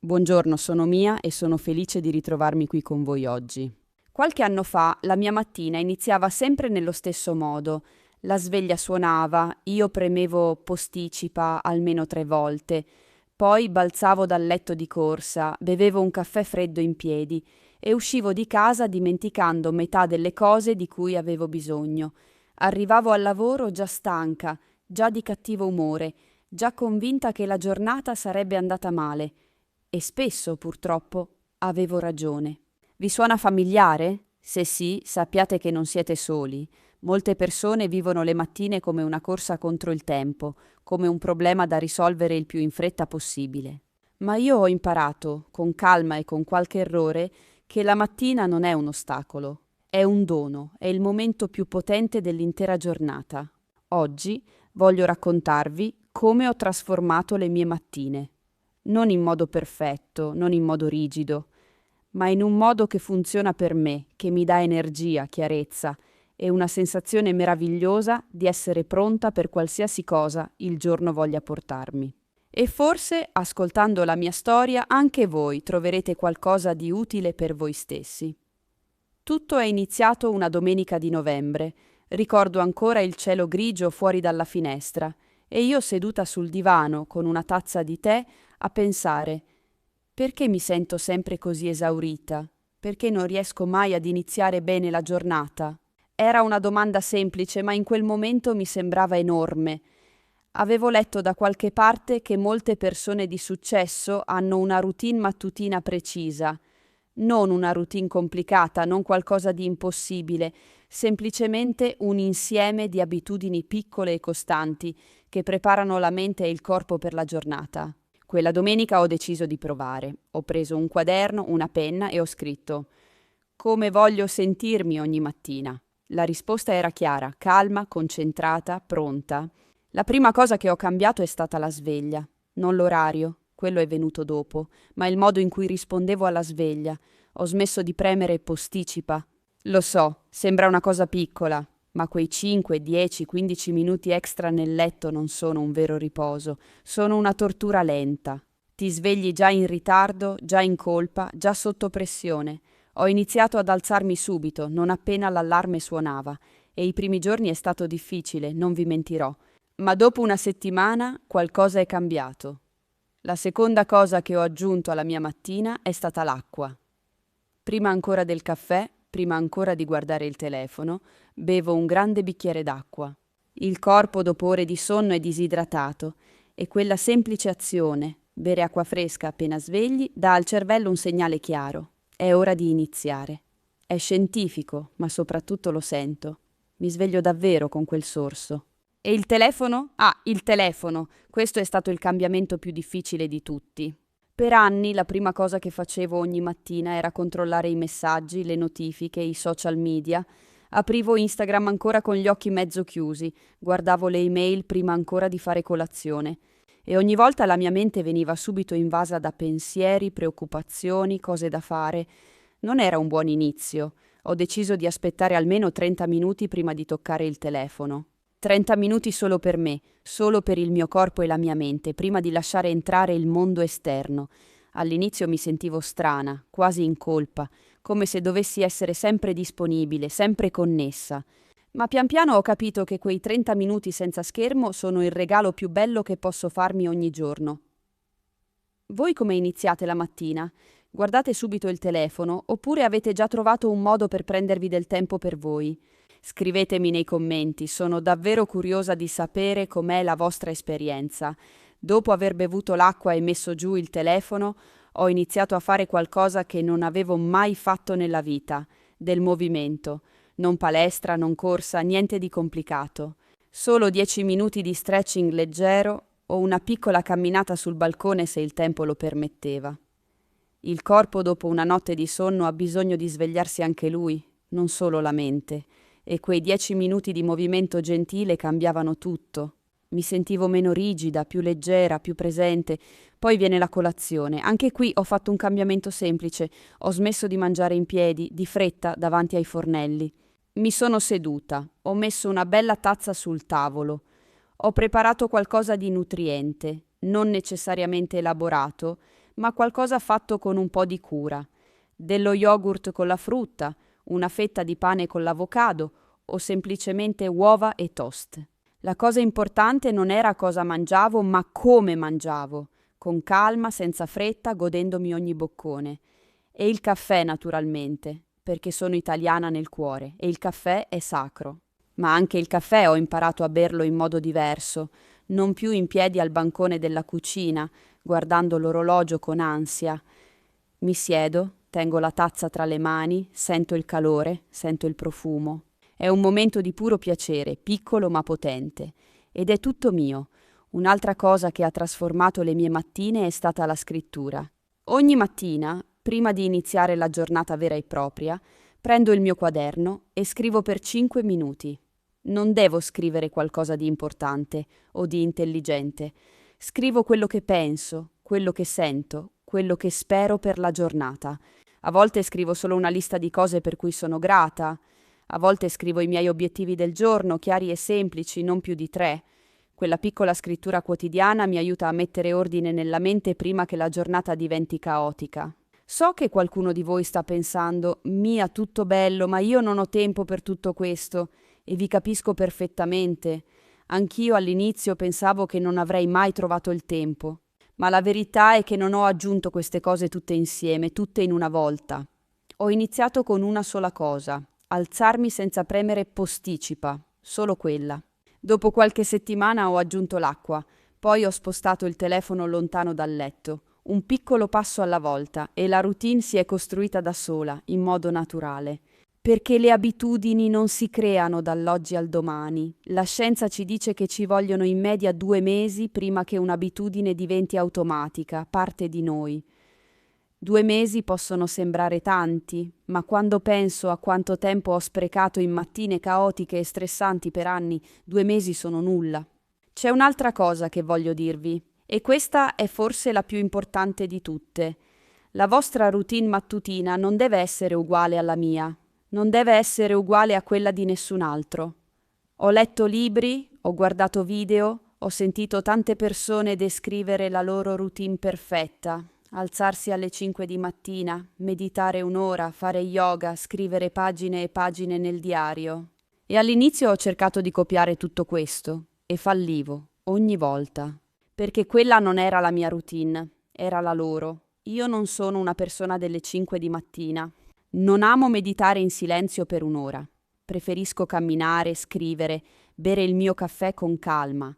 Buongiorno, sono Mia e sono felice di ritrovarmi qui con voi oggi. Qualche anno fa la mia mattina iniziava sempre nello stesso modo. La sveglia suonava, io premevo posticipa almeno 3 volte, poi balzavo dal letto di corsa, bevevo un caffè freddo in piedi e uscivo di casa dimenticando metà delle cose di cui avevo bisogno. Arrivavo al lavoro già stanca, già di cattivo umore, già convinta che la giornata sarebbe andata male. E spesso, purtroppo, avevo ragione. Vi suona familiare? Se sì, sappiate che non siete soli. Molte persone vivono le mattine come una corsa contro il tempo, come un problema da risolvere il più in fretta possibile. Ma io ho imparato, con calma e con qualche errore, che la mattina non è un ostacolo, è un dono, è il momento più potente dell'intera giornata. Oggi voglio raccontarvi come ho trasformato le mie mattine. Non in modo perfetto, non in modo rigido, ma in un modo che funziona per me, che mi dà energia, chiarezza e una sensazione meravigliosa di essere pronta per qualsiasi cosa il giorno voglia portarmi. E forse, ascoltando la mia storia, anche voi troverete qualcosa di utile per voi stessi. Tutto è iniziato una domenica di novembre. Ricordo ancora il cielo grigio fuori dalla finestra e io seduta sul divano con una tazza di tè a pensare: perché mi sento sempre così esaurita? Perché non riesco mai ad iniziare bene la giornata? Era una domanda semplice, ma in quel momento mi sembrava enorme. Avevo letto da qualche parte che molte persone di successo hanno una routine mattutina precisa, non una routine complicata, non qualcosa di impossibile, semplicemente un insieme di abitudini piccole e costanti che preparano la mente e il corpo per la giornata. Quella domenica ho deciso di provare. Ho preso un quaderno, una penna e ho scritto: come voglio sentirmi ogni mattina? La risposta era chiara, calma, concentrata, pronta. La prima cosa che ho cambiato è stata la sveglia, non l'orario, quello è venuto dopo, ma il modo in cui rispondevo alla sveglia. Ho smesso di premere posticipa. Lo so, sembra una cosa piccola, ma quei 5, 10, 15 minuti extra nel letto non sono un vero riposo, sono una tortura lenta. Ti svegli già in ritardo, già in colpa, già sotto pressione. Ho iniziato ad alzarmi subito, non appena l'allarme suonava, e i primi giorni è stato difficile, non vi mentirò. Ma dopo una settimana qualcosa è cambiato. La seconda cosa che ho aggiunto alla mia mattina è stata l'acqua. Prima ancora del caffè, prima ancora di guardare il telefono, bevo un grande bicchiere d'acqua. Il corpo dopo ore di sonno è disidratato e quella semplice azione, bere acqua fresca appena svegli, dà al cervello un segnale chiaro. È ora di iniziare. È scientifico, ma soprattutto lo sento. Mi sveglio davvero con quel sorso. E il telefono? Ah, il telefono. Questo è stato il cambiamento più difficile di tutti. Per anni la prima cosa che facevo ogni mattina era controllare i messaggi, le notifiche, i social media. Aprivo Instagram ancora con gli occhi mezzo chiusi, guardavo le email prima ancora di fare colazione. E ogni volta la mia mente veniva subito invasa da pensieri, preoccupazioni, cose da fare. Non era un buon inizio. Ho deciso di aspettare almeno 30 minuti prima di toccare il telefono. 30 minuti solo per me, solo per il mio corpo e la mia mente, prima di lasciare entrare il mondo esterno. All'inizio mi sentivo strana, quasi in colpa, come se dovessi essere sempre disponibile, sempre connessa. Ma pian piano ho capito che quei 30 minuti senza schermo sono il regalo più bello che posso farmi ogni giorno. Voi come iniziate la mattina? Guardate subito il telefono oppure avete già trovato un modo per prendervi del tempo per voi? Scrivetemi nei commenti, sono davvero curiosa di sapere com'è la vostra esperienza. Dopo aver bevuto l'acqua e messo giù il telefono, ho iniziato a fare qualcosa che non avevo mai fatto nella vita, del movimento. Non palestra, non corsa, niente di complicato. Solo 10 minuti di stretching leggero o una piccola camminata sul balcone se il tempo lo permetteva. Il corpo dopo una notte di sonno ha bisogno di svegliarsi anche lui, non solo la mente. E quei 10 minuti di movimento gentile cambiavano tutto. Mi sentivo meno rigida, più leggera, più presente. Poi viene la colazione. Anche qui ho fatto un cambiamento semplice. Ho smesso di mangiare in piedi, di fretta, davanti ai fornelli. Mi sono seduta, ho messo una bella tazza sul tavolo. Ho preparato qualcosa di nutriente, non necessariamente elaborato, ma qualcosa fatto con un po' di cura. Dello yogurt con la frutta, una fetta di pane con l'avocado o semplicemente uova e toast. La cosa importante non era cosa mangiavo, ma come mangiavo, con calma, senza fretta, godendomi ogni boccone. E il caffè, naturalmente, perché sono italiana nel cuore e il caffè è sacro. Ma anche il caffè ho imparato a berlo in modo diverso, non più in piedi al bancone della cucina, guardando l'orologio con ansia. Mi siedo, tengo la tazza tra le mani, sento il calore, sento il profumo. È un momento di puro piacere, piccolo ma potente. Ed è tutto mio. Un'altra cosa che ha trasformato le mie mattine è stata la scrittura. Ogni mattina, prima di iniziare la giornata vera e propria, prendo il mio quaderno e scrivo per 5 minuti. Non devo scrivere qualcosa di importante o di intelligente. Scrivo quello che penso, quello che sento, quello che spero per la giornata. A volte scrivo solo una lista di cose per cui sono grata. A volte scrivo i miei obiettivi del giorno, chiari e semplici, non più di 3. Quella piccola scrittura quotidiana mi aiuta a mettere ordine nella mente prima che la giornata diventi caotica. So che qualcuno di voi sta pensando: Mia, tutto bello, ma io non ho tempo per tutto questo. E vi capisco perfettamente. Anch'io all'inizio pensavo che non avrei mai trovato il tempo. Ma la verità è che non ho aggiunto queste cose tutte insieme, tutte in una volta. Ho iniziato con una sola cosa: alzarmi senza premere posticipa, solo quella. Dopo qualche settimana ho aggiunto l'acqua, poi ho spostato il telefono lontano dal letto, un piccolo passo alla volta, e la routine si è costruita da sola, in modo naturale. Perché le abitudini non si creano dall'oggi al domani. La scienza ci dice che ci vogliono in media 2 mesi prima che un'abitudine diventi automatica, parte di noi. 2 mesi possono sembrare tanti, ma quando penso a quanto tempo ho sprecato in mattine caotiche e stressanti per anni, 2 mesi sono nulla. C'è un'altra cosa che voglio dirvi, e questa è forse la più importante di tutte. La vostra routine mattutina non deve essere uguale alla mia. Non deve essere uguale a quella di nessun altro. Ho letto libri, ho guardato video, ho sentito tante persone descrivere la loro routine perfetta. Alzarsi alle 5 di mattina, meditare 1 ora, fare yoga, scrivere pagine e pagine nel diario. E all'inizio ho cercato di copiare tutto questo e fallivo, ogni volta. Perché quella non era la mia routine, era la loro. Io non sono una persona delle 5 di mattina. Non amo meditare in silenzio per 1 ora. Preferisco camminare, scrivere, bere il mio caffè con calma.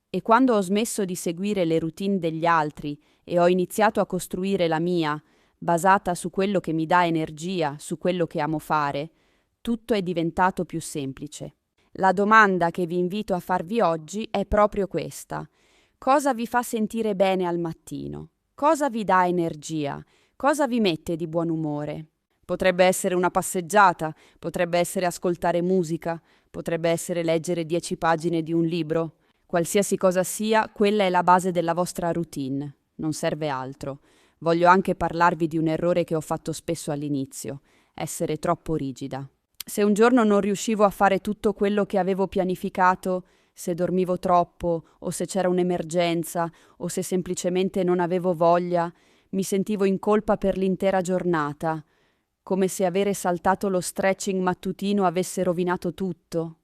E quando ho smesso di seguire le routine degli altri e ho iniziato a costruire la mia, basata su quello che mi dà energia, su quello che amo fare, tutto è diventato più semplice. La domanda che vi invito a farvi oggi è proprio questa: cosa vi fa sentire bene al mattino? Cosa vi dà energia? Cosa vi mette di buon umore? Potrebbe essere una passeggiata, potrebbe essere ascoltare musica, potrebbe essere leggere 10 pagine di un libro. Qualsiasi cosa sia, quella è la base della vostra routine. Non serve altro. Voglio anche parlarvi di un errore che ho fatto spesso all'inizio: essere troppo rigida. Se un giorno non riuscivo a fare tutto quello che avevo pianificato, se dormivo troppo, o se c'era un'emergenza, o se semplicemente non avevo voglia, mi sentivo in colpa per l'intera giornata, come se avere saltato lo stretching mattutino avesse rovinato tutto.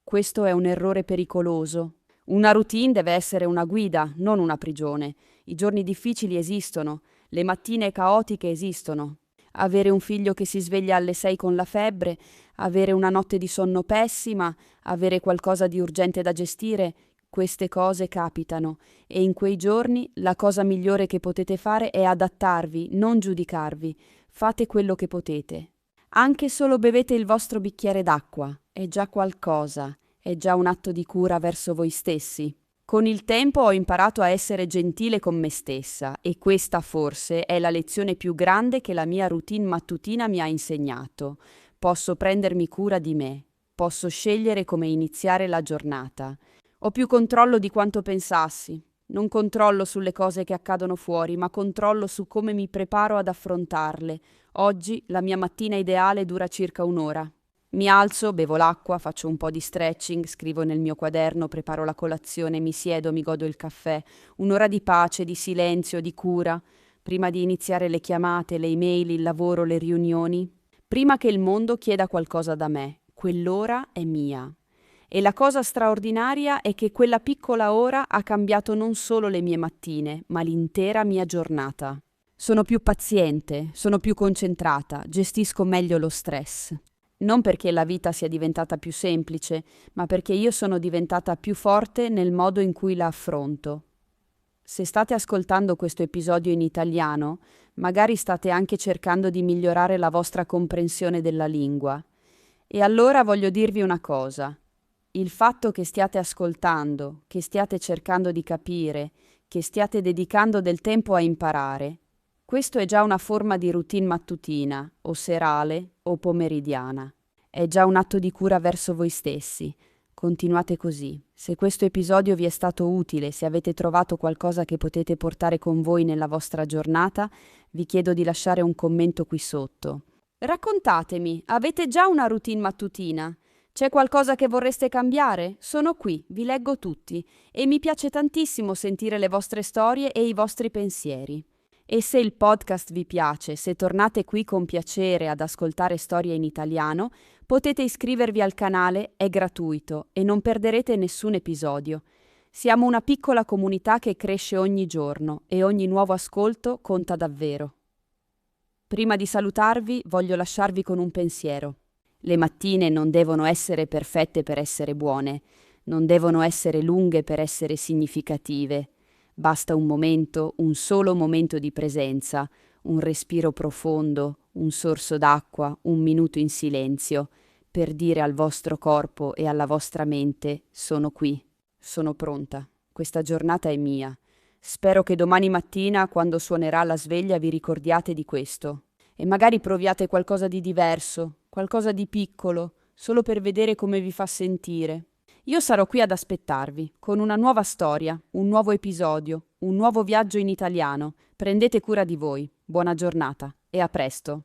Questo è un errore pericoloso. Una routine deve essere una guida, non una prigione. I giorni difficili esistono, le mattine caotiche esistono. Avere un figlio che si sveglia alle 6 con la febbre, avere una notte di sonno pessima, avere qualcosa di urgente da gestire, queste cose capitano, e in quei giorni la cosa migliore che potete fare è adattarvi, non giudicarvi. Fate quello che potete. Anche solo bevete il vostro bicchiere d'acqua, è già qualcosa, è già un atto di cura verso voi stessi. Con il tempo ho imparato a essere gentile con me stessa, e questa forse è la lezione più grande che la mia routine mattutina mi ha insegnato. Posso prendermi cura di me, posso scegliere come iniziare la giornata. Ho più controllo di quanto pensassi. Non controllo sulle cose che accadono fuori, ma controllo su come mi preparo ad affrontarle. Oggi la mia mattina ideale dura circa 1 ora. Mi alzo, bevo l'acqua, faccio un po' di stretching, scrivo nel mio quaderno, preparo la colazione, mi siedo, mi godo il caffè, un'ora di pace, di silenzio, di cura, prima di iniziare le chiamate, le email, il lavoro, le riunioni. Prima che il mondo chieda qualcosa da me, quell'ora è mia. E la cosa straordinaria è che quella piccola ora ha cambiato non solo le mie mattine, ma l'intera mia giornata. Sono più paziente, sono più concentrata, gestisco meglio lo stress. Non perché la vita sia diventata più semplice, ma perché io sono diventata più forte nel modo in cui la affronto. Se state ascoltando questo episodio in italiano, magari state anche cercando di migliorare la vostra comprensione della lingua. E allora voglio dirvi una cosa. Il fatto che stiate ascoltando, che stiate cercando di capire, che stiate dedicando del tempo a imparare, questo è già una forma di routine mattutina, o serale, o pomeridiana. È già un atto di cura verso voi stessi. Continuate così. Se questo episodio vi è stato utile, se avete trovato qualcosa che potete portare con voi nella vostra giornata, vi chiedo di lasciare un commento qui sotto. Raccontatemi, avete già una routine mattutina? C'è qualcosa che vorreste cambiare? Sono qui, vi leggo tutti e mi piace tantissimo sentire le vostre storie e i vostri pensieri. E se il podcast vi piace, se tornate qui con piacere ad ascoltare storie in italiano, potete iscrivervi al canale, è gratuito e non perderete nessun episodio. Siamo una piccola comunità che cresce ogni giorno e ogni nuovo ascolto conta davvero. Prima di salutarvi, voglio lasciarvi con un pensiero. Le mattine non devono essere perfette per essere buone, non devono essere lunghe per essere significative. Basta un momento, un solo momento di presenza, un respiro profondo, un sorso d'acqua, un minuto in silenzio, per dire al vostro corpo e alla vostra mente: sono qui, sono pronta, questa giornata è mia. Spero che domani mattina, quando suonerà la sveglia, vi ricordiate di questo e magari proviate qualcosa di diverso, qualcosa di piccolo, solo per vedere come vi fa sentire. Io sarò qui ad aspettarvi, con una nuova storia, un nuovo episodio, un nuovo viaggio in italiano. Prendete cura di voi. Buona giornata e a presto.